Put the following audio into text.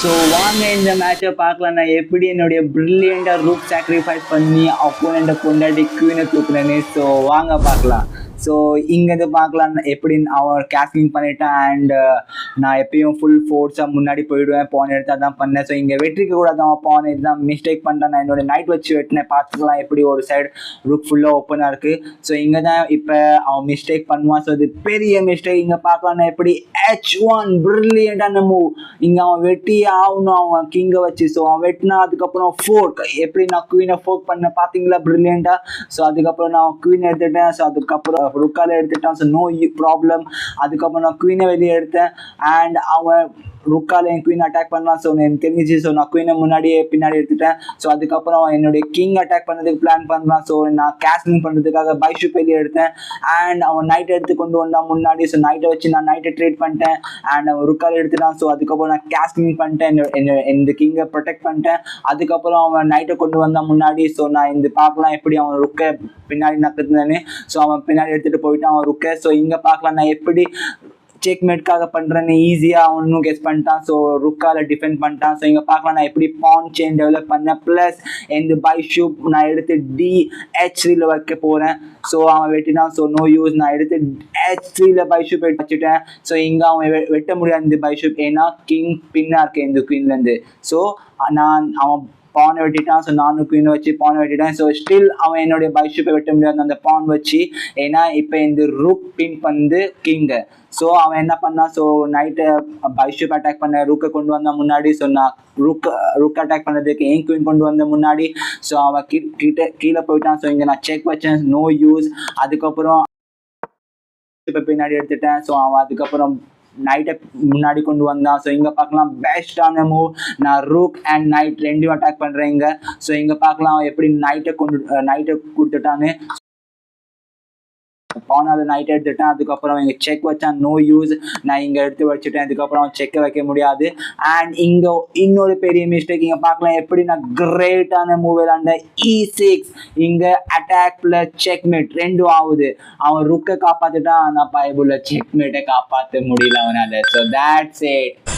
So வாங்க இந்த மேட்சை பார்க்கலாம். நான் எப்படி என்னுடைய ப்ரில்லியண்டாக ரூக் சாக்ரிஃபைஸ் பண்ணி அப்போனண்ட்டை கொண்டாடி குவீனை தூக்குறேன்னு. ஸோ வாங்க பார்க்கலாம். ஸோ இங்கேருந்து பார்க்கலாம் எப்படி அவன் கேஸ்லிங் பண்ணிட்டான். அண்ட் நான் எப்பயும் ஃபுல் ஃபோர்ஸாக முன்னாடி போயிடுவேன். பான் எடுத்து அதான் பண்ணேன். ஸோ இங்கே வெற்றிக்கு கூட தான் பான் எடுத்து தான் மிஸ்டேக் பண்ணிட்டேன். நான் என்னோட நைட் வச்சு வெட்டினேன். பார்த்துக்கலாம் எப்படி ஒரு சைடு ரூக் ஃபுல்லாக ஓப்பனாக இருக்குது. ஸோ இங்கே தான் இப்போ அவன் மிஸ்டேக் பண்ணுவான். ஸோ இது பெரிய மிஸ்டேக். இங்கே பார்க்கலாம் நான் எப்படி H1 ப்ரில்லியண்டான மூவ். இங்கே அவன் வெட்டி ஆகணும் அவன் கிங்கை வச்சு. ஸோ அவன் வெட்டினா அதுக்கப்புறம் ஃபோர்க் எப்படி நான் குவீனை ஃபோர்க் பண்ணேன் பார்த்தீங்களா ப்ரில்லியண்டாக. ஸோ அதுக்கப்புறம் நான் குவீன் எடுத்துட்டேன். ஸோ அதுக்கப்புறம் ருக்கால எடுத்துட்டான். So no problem. அதுக்கப்புறம் நான் குவீனை வெளியே எடுத்தேன். அண்ட் அவன் ருக்கால என் குவீன் அட்டாக் பண்ணலாம். ஸோ எனக்கு தெரிஞ்சிச்சு. ஸோ நான் குவீனை முன்னாடியே பின்னாடி எடுத்துட்டேன். ஸோ அதுக்கப்புறம் என்னுடைய கிங் அட்டாக் பண்ணுறதுக்கு பிளான் பண்ணலாம். ஸோ நான் கேஸ்லிங் பண்ணுறதுக்காக பைஷுப் வெளியே எடுத்தேன். அண்ட் அவன் நைட்டை எடுத்து கொண்டு வந்தான் முன்னாடி. ஸோ நைட்டை வச்சு நான் நைட்டை ட்ரேட் பண்ணிட்டேன். அண்ட் அவன் ருக்கால எடுத்துட்டான். ஸோ அதுக்கப்புறம் நான் கேஸ்லிங் பண்ணிட்டேன். இந்த கிங்கை ப்ரொடெக்ட் பண்ணிட்டேன். அதுக்கப்புறம் அவன் நைட்டை கொண்டு வந்தான் முன்னாடி. ஸோ நான் இந்த பார்க்கலாம் எப்படி அவன் ருக்கை பின்னாடி நக்குதுன்னு. ஸோ அவன் பின்னாடி எடுத்துகிட்டு போயிட்டான் அவன் ருக்கை. ஸோ இங்கே பார்க்கலாம் நான் எப்படி செக்மேட்காக பண்ணுறேன்னு ஈஸியாக அவனும் கெஸ் பண்ணிட்டான். ஸோ ருக்கால டிஃபெண்ட் பண்ணிட்டான். ஸோ இங்கே பார்க்கலாம் நான் எப்படி பான் செயின் டெவலப் பண்ணேன். ப்ளஸ் இந்த பைஷூப் நான் எடுத்து DH3 வைக்க போகிறேன். ஸோ அவன் வெட்டினான். So no use. நான் எடுத்து H3 பைஷூப் வச்சுட்டேன். ஸோ இங்கே அவன் வெட்ட முடியாது இந்த பைஷூப். ஏன்னா கிங் பின்னாக இருக்கேன் இந்த குவீன்லேருந்து. ஸோ அவன் பான் வெட்டிட்டான். ஸோ நானும் குவீனை வச்சு பான் வெட்டிட்டேன். ஸோ ஸ்டில் அவன் என்னுடைய பைஷூப்பை வெட்ட முடியாது அந்த பான் வச்சு. ஏன்னா இப்போ இந்த ரூக் பின் பண்ணது கிங்கை. ஸோ அவன் என்ன பண்ணான். ஸோ நைட்டை பைஷூப் அட்டாக் பண்ண ரூக்கை கொண்டு வந்தான் முன்னாடி. ஸோ நான் ருக் அட்டாக் பண்ணுறதுக்கு என் குவீன் கொண்டு வந்த முன்னாடி. ஸோ அவன் கீழே போயிட்டான். ஸோ இங்கே நான் செக் வச்சேன். No use. அதுக்கப்புறம் இப்போ பின்னாடி எடுத்துட்டேன். ஸோ அவன் அதுக்கப்புறம் நைட்டை முன்னாடி கொண்டு வந்தான். ஸோ இங்கே பார்க்கலாம் பெஸ்டான மூவ். நான் ரூக் அண்ட் நைட் ரெண்டையும் அட்டாக் பண்ணுறேன் இங்கே. ஸோ இங்கே பார்க்கலாம் எப்படி நைட்டை கொடுத்துட்டான்னு. பானால் நைட் எடுத்துட்டேன். அதுக்கப்புறம் இங்கே செக் வச்சான். No use. நான் இங்கே எடுத்து வச்சுட்டேன். அதுக்கப்புறம் செக்கை வைக்க முடியாது. அண்ட் இங்கே இன்னொரு பெரிய மிஸ்டேக். இங்கே பார்க்கலாம் எப்படி நான் கிரேட்டான மூவ் விளாண்ட E6. இங்கே அட்டாக் ப்ளஸ் செக்மேட் ரெண்டும் ஆகுது. அவன் ருக்கை காப்பாற்றிட்டான். ஆனால் பைபிளில் செக்மேட்டை காப்பாற்ற முடியல அவனால். So that's it.